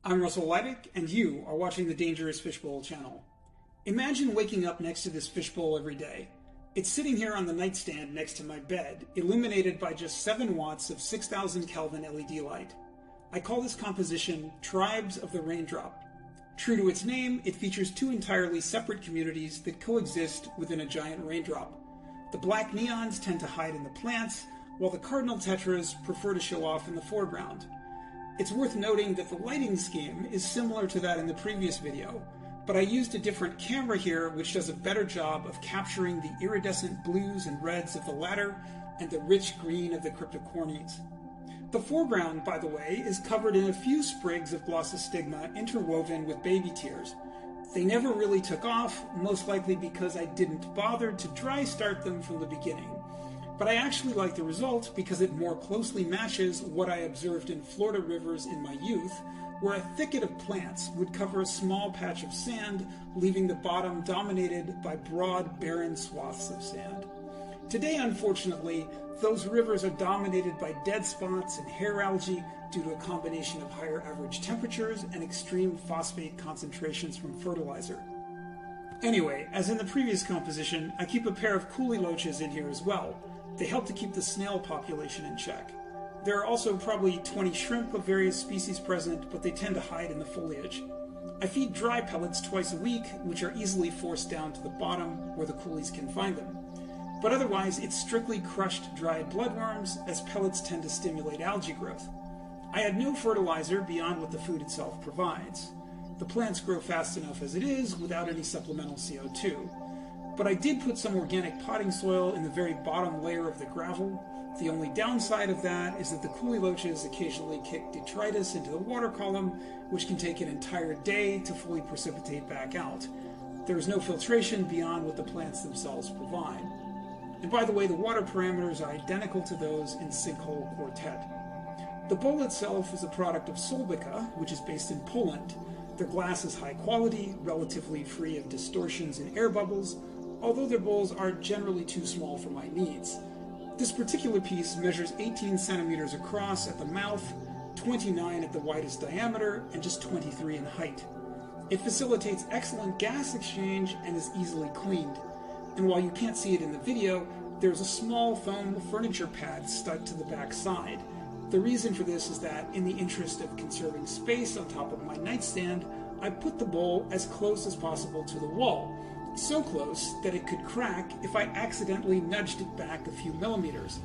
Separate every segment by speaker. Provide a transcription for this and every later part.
Speaker 1: I'm Russell Leidick, and you are watching the Dangerous Fishbowl channel. Imagine waking up next to this fishbowl every day. It's sitting here on the nightstand next to my bed, illuminated by just 7 watts of 6,000 Kelvin LED light. I call this composition Tribes of the Raindrop. True to its name, it features 2 entirely separate communities that coexist within a giant raindrop. The black neons tend to hide in the plants, while the cardinal tetras prefer to show off in the foreground. It's worth noting that the lighting scheme is similar to that in the previous video, but I used a different camera here which does a better job of capturing the iridescent blues and reds of the latter and the rich green of the cryptocornes. The foreground, by the way, is covered in a few sprigs of glossostigma interwoven with baby tears. They never really took off, most likely because I didn't bother to dry start them from the beginning. But I actually like the result because it more closely matches what I observed in Florida rivers in my youth, where a thicket of plants would cover a small patch of sand, leaving the bottom dominated by broad, barren swaths of sand. Today, unfortunately, those rivers are dominated by dead spots and hair algae due to a combination of higher average temperatures and extreme phosphate concentrations from fertilizer. Anyway, as in the previous composition, I keep a pair of coolie loaches in here as well. They help to keep the snail population in check. There are also probably 20 shrimp of various species present, but they tend to hide in the foliage. I feed dry pellets twice a week, which are easily forced down to the bottom where the coolies can find them. But otherwise, it's strictly crushed dried bloodworms, as pellets tend to stimulate algae growth. I add no fertilizer beyond what the food itself provides. The plants grow fast enough as it is without any supplemental CO2. But I did put some organic potting soil in the very bottom layer of the gravel. The only downside of that is that the coolie loaches occasionally kick detritus into the water column, which can take an entire day to fully precipitate back out. There is no filtration beyond what the plants themselves provide. And by the way, the water parameters are identical to those in Sinkhole Quartet. The bowl itself is a product of Solbica, which is based in Poland. Their glass is high quality, relatively free of distortions and air bubbles, although their bowls are generally too small for my needs. This particular piece measures 18 centimeters across at the mouth, 29 at the widest diameter, and just 23 in height. It facilitates excellent gas exchange and is easily cleaned. And while you can't see it in the video, there's a small foam furniture pad stuck to the back side. The reason for this is that, in the interest of conserving space on top of my nightstand, I put the bowl as close as possible to the wall, so close that it could crack if I accidentally nudged it back a few millimeters.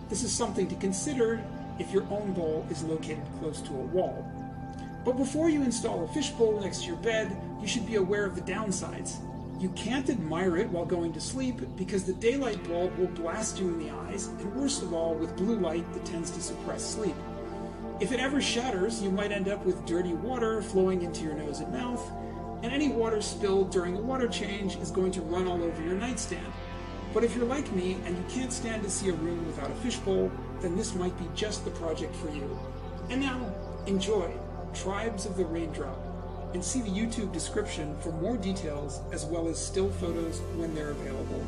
Speaker 1: This is something to consider if your own bowl is located close to a wall. But before you install a fishbowl next to your bed, you should be aware of the downsides. You can't admire it while going to sleep because the daylight bulb will blast you in the eyes, and worst of all, with blue light that tends to suppress sleep. If it ever shatters, you might end up with dirty water flowing into your nose and mouth, and any water spilled during a water change is going to run all over your nightstand. But if you're like me and you can't stand to see a room without a fishbowl, then this might be just the project for you. And now, enjoy Tribes of the Raindrop, and see the YouTube description for more details as well as still photos when they're available.